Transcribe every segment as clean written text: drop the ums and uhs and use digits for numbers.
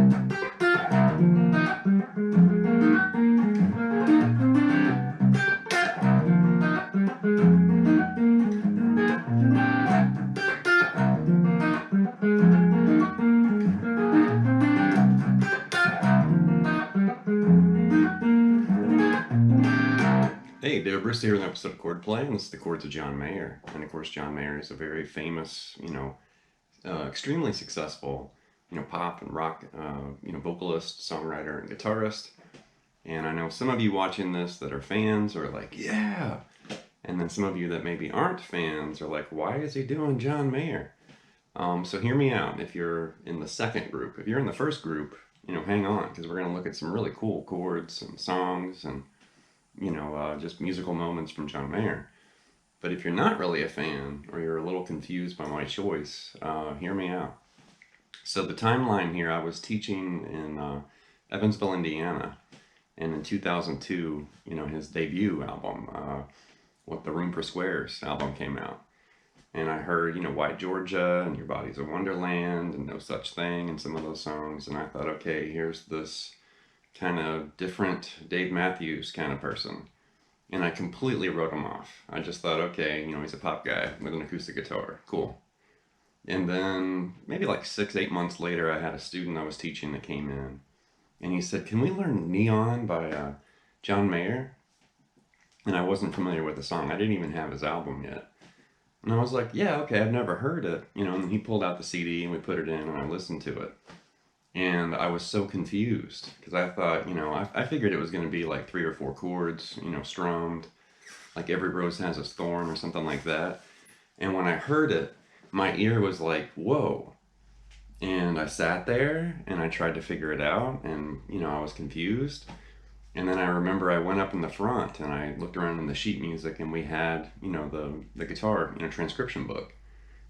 Hey, Dale Bruce here with an episode of Chordplay, and this is the Chords of John Mayer. And of course, John Mayer is a very famous, extremely successful, pop and rock, vocalist, songwriter, and guitarist. And I know some of you watching this that are fans are like, yeah. And then some of you that maybe aren't fans are like, why is he doing John Mayer? So hear me out if you're in the second group. If you're in the first group, hang on, because we're going to look at some really cool chords and songs and just musical moments from John Mayer. But if you're not really a fan or you're a little confused by my choice, hear me out. So the timeline here, I was teaching in Evansville, Indiana, and in 2002, his debut album, What the Room for Squares album came out. And I heard, White Georgia and Your Body's a Wonderland and No Such Thing and some of those songs. And I thought, okay, here's this kind of different Dave Matthews kind of person. And I completely wrote him off. I just thought, okay, he's a pop guy with an acoustic guitar. Cool. And then maybe like 6-8 months later, I had a student I was teaching that came in. And he said, can we learn Neon by John Mayer? And I wasn't familiar with the song. I didn't even have his album yet. And I was like, yeah, okay, I've never heard it. And he pulled out the CD and we put it in and I listened to it. And I was so confused because I thought, I figured it was going to be like 3 or 4 chords, strummed, like Every Rose Has Its Thorn or something like that. And when I heard it, my ear was like, whoa. And I sat there and I tried to figure it out and, I was confused. And then I remember I went up in the front and I looked around in the sheet music and we had, the guitar, transcription book.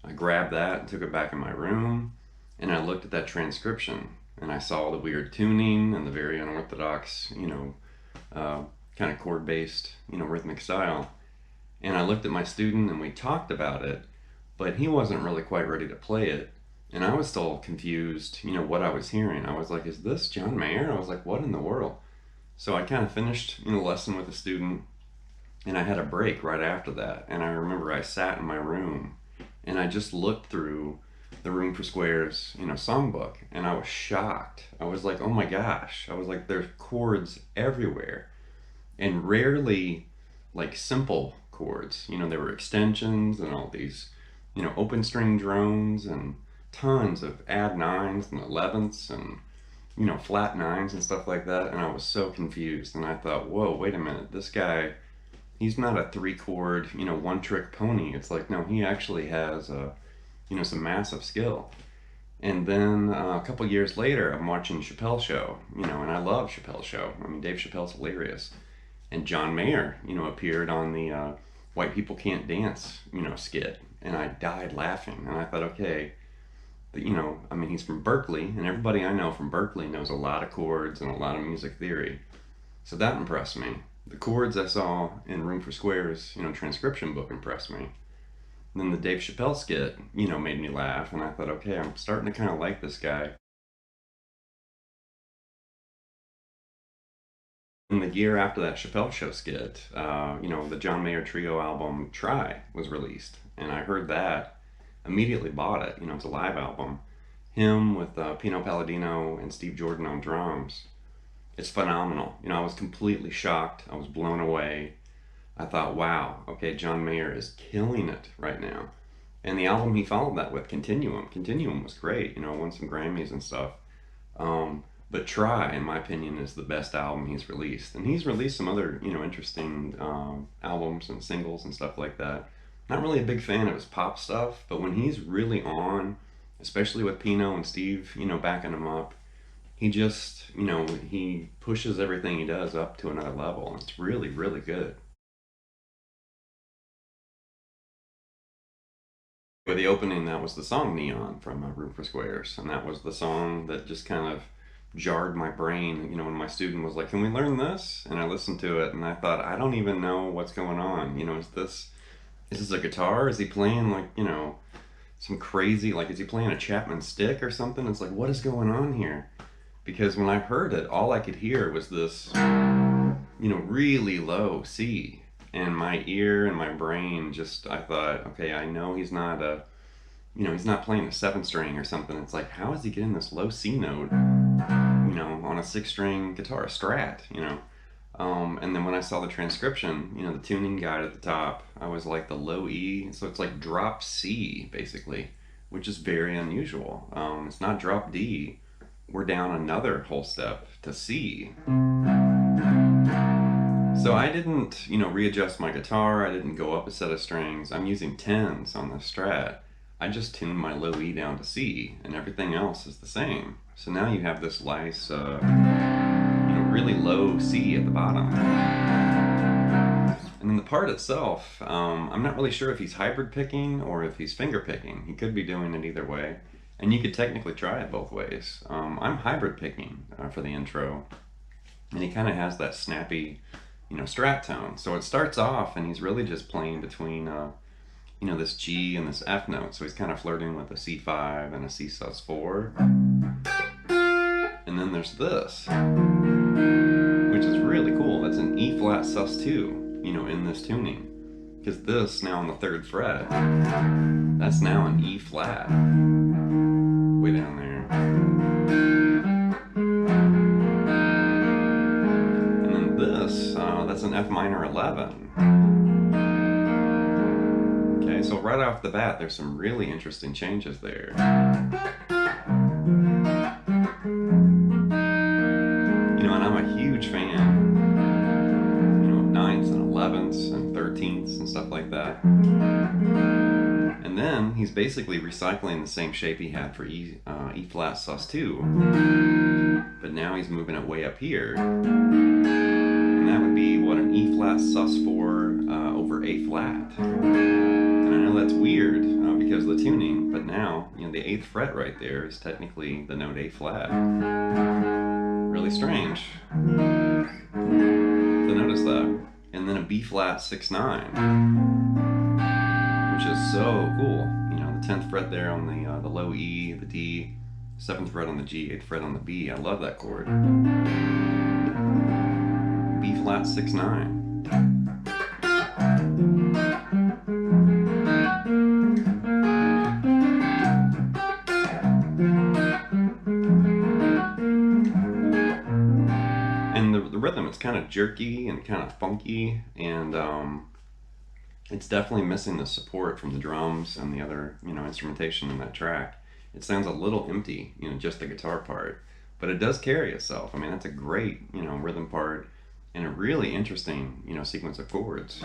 I grabbed that and took it back in my room. And I looked at that transcription and I saw the weird tuning and the very unorthodox, kind of chord-based, rhythmic style. And I looked at my student and we talked about it, but he wasn't really quite ready to play it. And I was still confused, what I was hearing. I was like, is this John Mayer? I was like, what in the world? So I kind of finished, the lesson with the student and I had a break right after that. And I remember I sat in my room and I just looked through the Room for Squares, songbook, and I was shocked. I was like, oh my gosh. I was like, there's chords everywhere, and rarely like simple chords. There were extensions and all these, open string drones and tons of add 9s and 11ths and, flat 9s and stuff like that. And I was so confused. And I thought, whoa, wait a minute. This guy, he's not a 3-chord, one-trick pony. It's like, no, he actually has some massive skill. And then a couple years later, I'm watching Chappelle's Show, and I love Chappelle's Show. I mean, Dave Chappelle's hilarious. And John Mayer, appeared on the White People Can't Dance, skit. And I died laughing. And I thought, okay, he's from Berkeley, and everybody I know from Berkeley knows a lot of chords and a lot of music theory. So that impressed me. The chords I saw in Room for Squares, transcription book impressed me. And then the Dave Chappelle skit, made me laugh, and I thought, okay, I'm starting to kind of like this guy. And the year after that Chappelle Show skit, the John Mayer Trio album, Try, was released. And I heard that, immediately bought it. It's a live album. Him with Pino Palladino and Steve Jordan on drums. It's phenomenal. I was completely shocked. I was blown away. I thought, wow, okay, John Mayer is killing it right now. And the album he followed that with, Continuum. Continuum was great, won some Grammys and stuff. But Try, in my opinion, is the best album he's released. And he's released some other, interesting albums and singles and stuff like that. Not really a big fan of his pop stuff, but when he's really on, especially with Pino and Steve, backing him up, he just, he pushes everything he does up to another level. And it's really, really good. For the opening, that was the song Neon from Room for Squares. And that was the song that just kind of jarred my brain, when my student was like, can we learn this? And I listened to it and I thought, I don't even know what's going on. Is this a guitar? Is he playing like, some crazy, like, is he playing a Chapman stick or something? It's like, what is going on here? because when I heard it, all I could hear was this, really low C. And my ear and my brain just, I thought, okay, I know he's not he's not playing a 7 string or something. It's like, how is he getting this low C note, on a 6 string guitar, a Strat. And then when I saw the transcription, the tuning guide at the top, I was like the low E, so it's like drop C basically, which is very unusual. It's not drop D. We're down another whole step to C. So I didn't, readjust my guitar. I didn't go up a set of strings. I'm using 10s on the Strat. I just tuned my low E down to C, and everything else is the same. So now you have this nice, really low C at the bottom. And then the part itself, I'm not really sure if he's hybrid picking or if he's finger picking. He could be doing it either way. And you could technically try it both ways. I'm hybrid picking for the intro. And he kind of has that snappy, Strat tone. So it starts off and he's really just playing between, this G and this F note. So he's kind of flirting with a C5 and a C sus4. And then there's this, which is really cool. That's an E flat sus2, in this tuning. Because this, now on the 3rd fret, that's now an E flat. Way down there. And then this, that's an F minor 11. Okay, so right off the bat, there's some really interesting changes there. And I'm a huge fan, of 9s and 11s and 13ths and stuff like that. And then he's basically recycling the same shape he had for E flat sus2, but now he's moving it way up here. And that would be, what, an E flat sus4 over A flat. And I know that's weird because of the tuning, but now, the 8th fret right there is technically the note A flat. Really strange to notice that. And then a B flat 6/9, which is so cool. The 10th fret there on the low E, the D, 7th fret on the G, 8th fret on the B. I love that chord. B flat 6/9. Rhythm, it's kind of jerky and kind of funky, and it's definitely missing the support from the drums and the other instrumentation in that track. It sounds a little empty, just the guitar part, but it does carry itself. I mean, that's a great rhythm part and a really interesting sequence of chords.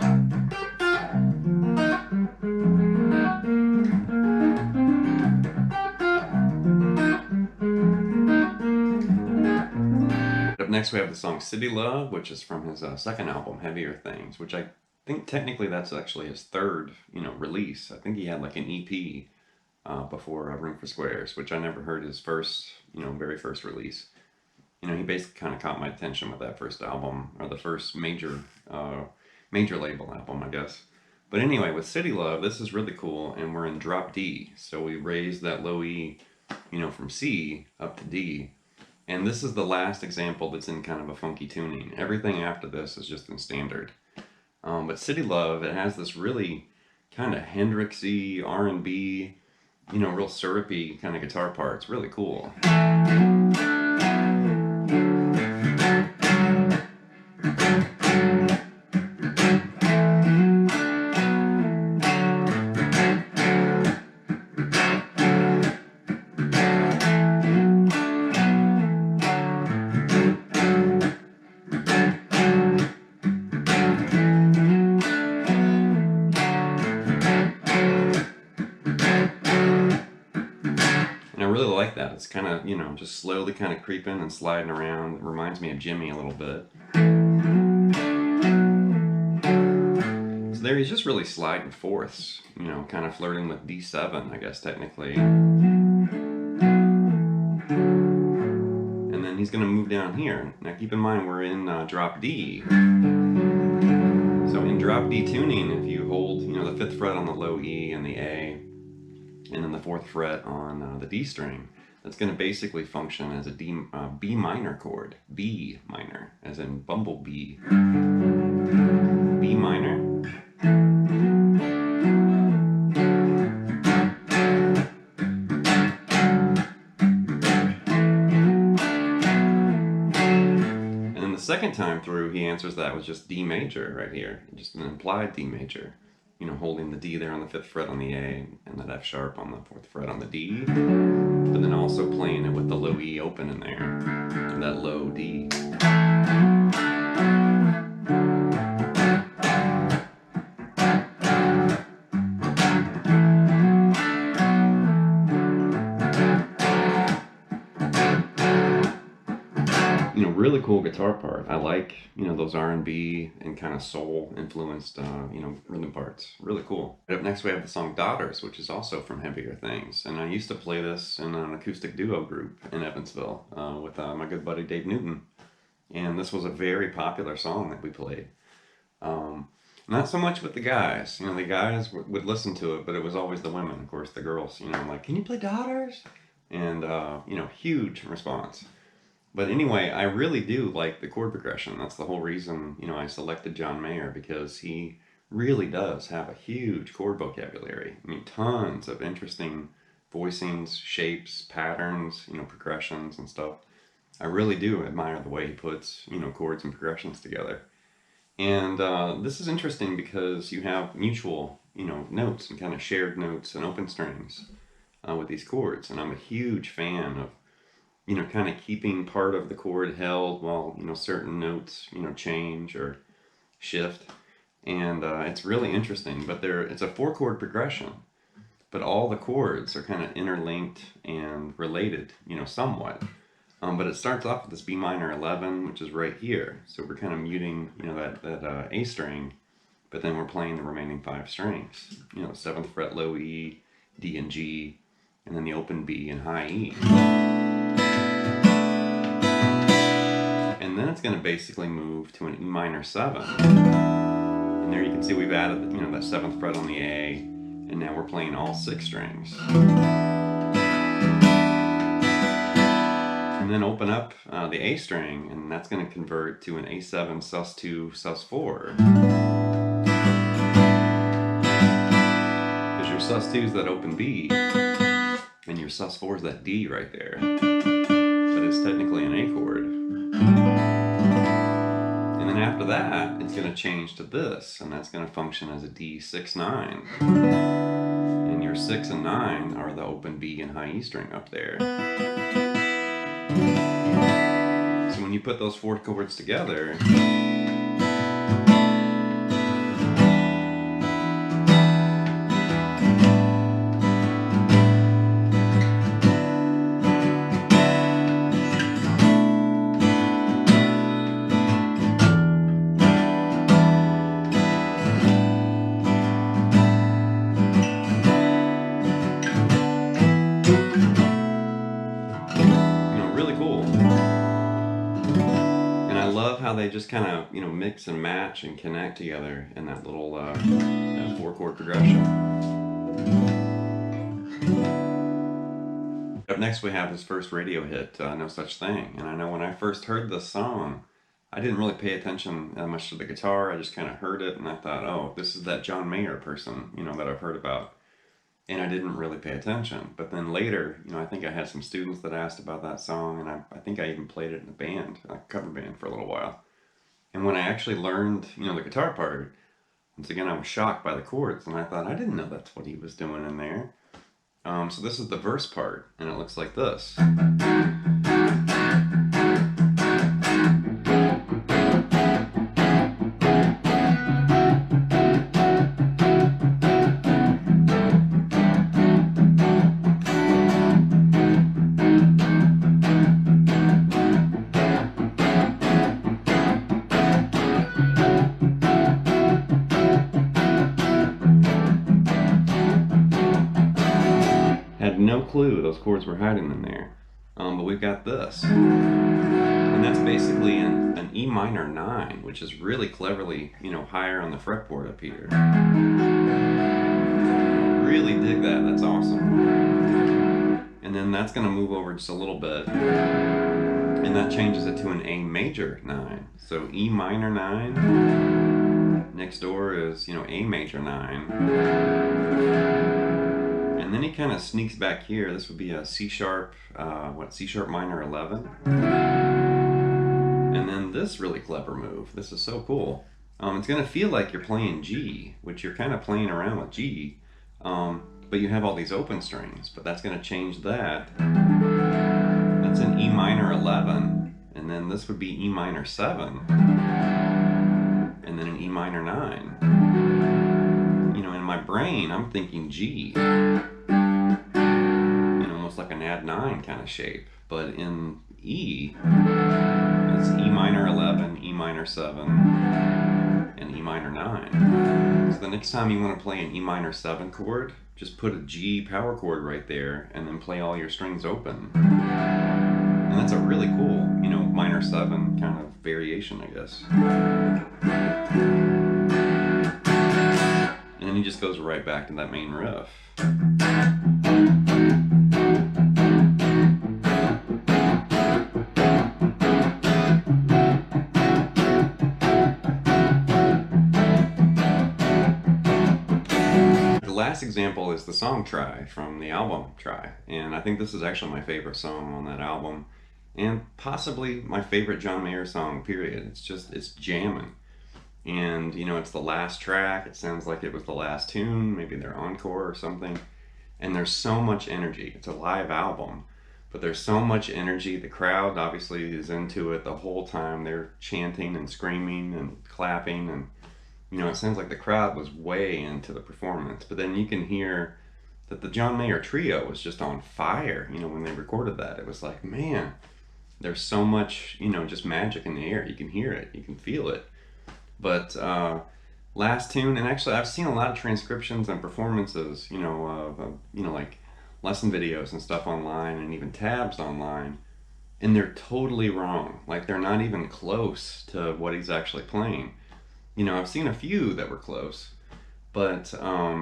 Up next we have the song City Love, which is from his second album, Heavier Things, which I think technically that's actually his 3rd, release. I think he had like an EP before Room for Squares, which I never heard his first, very first release. He basically kind of caught my attention with that first album, or the first major label album, I guess. But anyway, with City Love, this is really cool, and we're in drop D. So we raised that low E, from C up to D. And this is the last example that's in kind of a funky tuning. Everything after this is just in standard. But City Love, it has this really kind of Hendrixy, R&B, real syrupy kind of guitar part. It's really cool. Like that. It's kind of, just slowly kind of creeping and sliding around. It reminds me of Jimmy a little bit. So there he's just really sliding fourths, kind of flirting with D7, I guess, technically. And then he's going to move down here. Now keep in mind we're in drop D. So in drop D tuning, if you hold, the 5th fret on the low E and the A, and then the 4th fret on the D string, that's going to basically function as a B minor chord. B minor, as in bumblebee. B minor. And then the second time through, he answers that with just D major right here, just an implied D major. You know, holding the D there on the 5th fret on the A and that F sharp on the 4th fret on the D, but then also playing it with the low E open in there, and that low D. You know, really cool guitar part. I like, you know, those R&B and kind of soul influenced, you know, rhythm parts. Really cool. Up next we have the song Daughters, which is also from Heavier Things. And I used to play this in an acoustic duo group in Evansville with my good buddy Dave Newton. And this was a very popular song that we played. Not so much with the guys. You know, the guys would listen to it, but it was always the women, of course, the girls, you know, like, can you play Daughters? And, you know, huge response. But anyway, I really do like the chord progression. That's the whole reason, you know, I selected John Mayer, because he really does have a huge chord vocabulary. I mean, tons of interesting voicings, shapes, patterns, you know, progressions and stuff. I really do admire the way he puts, you know, chords and progressions together. And this is interesting because you have mutual, you know, notes and kind of shared notes and open strings with these chords. And I'm a huge fan of, you know, kind of keeping part of the chord held while, you know, certain notes, you know, change or shift. And it's really interesting, but it's a 4-chord progression, but all the chords are kind of interlinked and related, you know, somewhat. But it starts off with this B minor 11, which is right here. So we're kind of muting, you know, that A string, but then we're playing the remaining 5 strings. You know, 7th fret low E, D and G, and then the open B and high E. And then it's going to basically move to an E minor 7. And there you can see we've added, you know, that 7th fret on the A, and now we're playing all 6 strings. And then open up the A string, and that's going to convert to an A7 sus2 sus4. Because your sus2 is that open B, and your sus4 is that D right there. But it's technically an A chord. And then after that, it's going to change to this, and that's going to function as a D6-9. And your 6 and 9 are the open B and high E string up there. So when you put those 4 chords together, how they just kind of, you know, mix and match and connect together in that little 4-chord progression. Up next we have his first radio hit, No Such Thing. And I know when I first heard this song, I didn't really pay attention that much to the guitar. I just kind of heard it and I thought, oh, this is that John Mayer person, you know, that I've heard about. And I didn't really pay attention. But then later, you know, I think I had some students that asked about that song, and I think I even played it in a band, a cover band, for a little while. And when I actually learned, you know, the guitar part, once again, I was shocked by the chords, and I thought, I didn't know that's what he was doing in there. So this is the verse part, and it looks like this. No clue those chords were hiding in there, but we've got this, and that's basically an E minor 9, which is really cleverly, you know, higher on the fretboard up here. Really dig that. That's awesome. And And then that's going to move over just a little bit, and that changes it to an A major 9. So E minor 9, next door is, A major 9. And then he kind of sneaks back here. This would be a C sharp, C sharp minor 11. And then this really clever move. This is so cool. It's going to feel like you're playing G, which you're kind of playing around with G. But you have all these open strings, but that's going to change that. That's an E minor 11, and then this would be E minor 7, and then an E minor 9. In my brain, I'm thinking G, almost like an add 9 kind of shape, but in E, it's E minor 11, E minor 7, and E minor 9. So the next time you want to play an E minor 7 chord, just put a G power chord right there and then play all your strings open. And that's a really cool, minor 7 kind of variation, I guess. And then he just goes right back to that main riff. Last example is the song Try from the album Try, and I think this is actually my favorite song on that album, and possibly my favorite John Mayer song, period. It's jamming, and it's the last track. It sounds like it was the last tune, maybe their encore or something, and there's so much energy. It's a live album, but there's so much energy. The crowd obviously is into it the whole time. They're chanting and screaming and clapping, and it sounds like the crowd was way into the performance, but then you can hear that the John Mayer trio was just on fire, when they recorded that. It was like, man, there's so much, just magic in the air. You can hear it, you can feel it. But last tune, and actually I've seen a lot of transcriptions and performances, of like lesson videos and stuff online, and even tabs online, and they're totally wrong. Like, they're not even close to what he's actually playing. I've seen a few that were close, but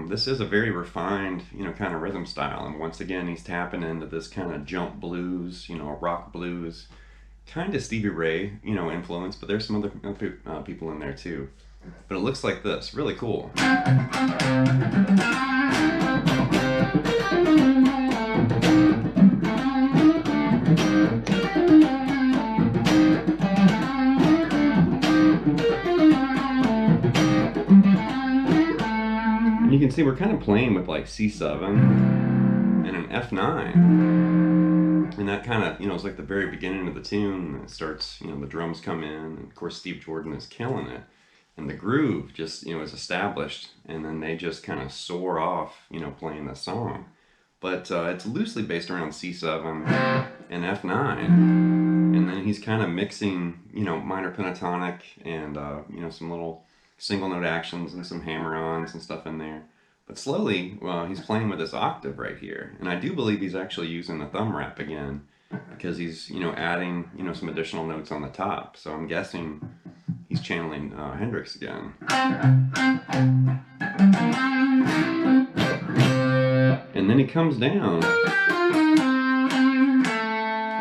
this is a very refined, kind of rhythm style. And once again, he's tapping into this kind of jump blues, rock blues, kind of Stevie Ray, influence, but there's some other people in there too. But it looks like this, really cool. You can see we're kind of playing with like C7 and an F9, and that kind of, it's like the very beginning of the tune. It starts, the drums come in, and of course Steve Jordan is killing it, and the groove just, is established, and then they just kind of soar off, playing the song. But it's loosely based around C7 and F9, and then he's kind of mixing, minor pentatonic and, some little single note actions and some hammer-ons and stuff in there. But slowly, he's playing with this octave right here. And I do believe he's actually using the thumb wrap again, because he's, adding, some additional notes on the top. So I'm guessing he's channeling Hendrix again. And then he comes down,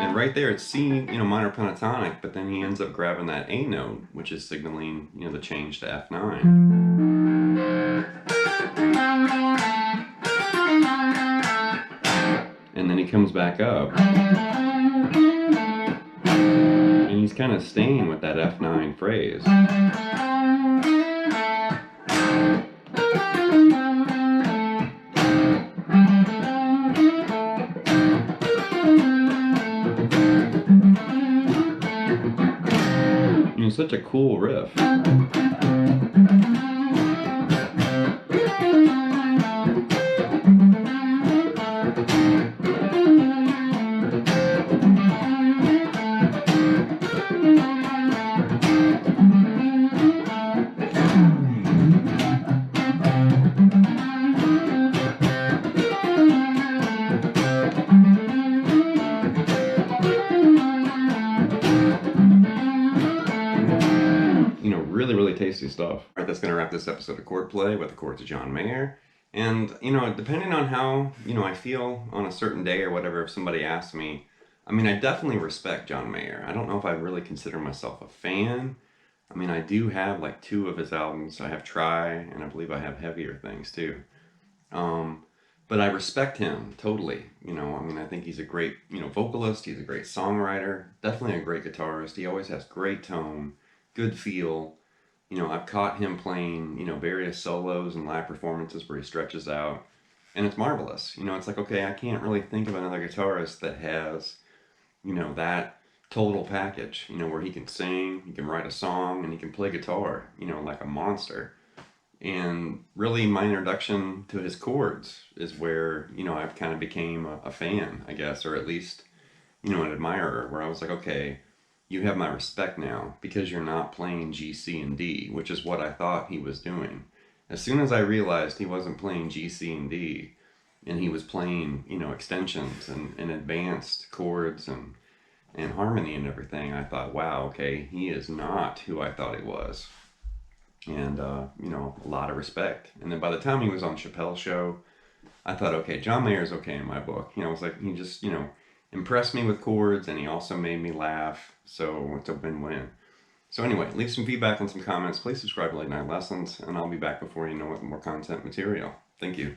and right there it's C, minor pentatonic, but then he ends up grabbing that A note, which is signaling, the change to F9. And then he comes back up, and he's kind of staying with that F9 phrase. Such a cool riff. Really tasty stuff. All right, that's going to wrap this episode of Chordplay with the Chords of John Mayer. And, depending on how, I feel on a certain day or whatever, if somebody asks me, I mean, I definitely respect John Mayer. I don't know if I really consider myself a fan. I mean, I do have like two of his albums. I have Try, and I believe I have Heavier Things too. Um, but I respect him totally. I mean, I think he's a great, vocalist. He's a great songwriter. Definitely a great guitarist. He always has great tone, good feel. I've caught him playing, various solos and live performances where he stretches out, and it's marvelous. It's like, okay, I can't really think of another guitarist that has, that total package, where he can sing, he can write a song, and he can play guitar, like a monster. And really, my introduction to his chords is where, I've kind of became a fan, I guess, or at least, an admirer, where I was like, okay, you have my respect now because you're not playing G, C, and D, which is what I thought he was doing. As soon as I realized he wasn't playing G, C, and D, and he was playing, extensions and advanced chords and harmony and everything, I thought, wow, okay, he is not who I thought he was. And, a lot of respect. And then by the time he was on Chappelle's show, I thought, okay, John Mayer's okay in my book. It was like he just, impressed me with chords and he also made me laugh. So it's a win-win. So anyway, leave some feedback and some comments. Please subscribe to Late Night Lessons, and I'll be back before you know it with more content material. Thank you.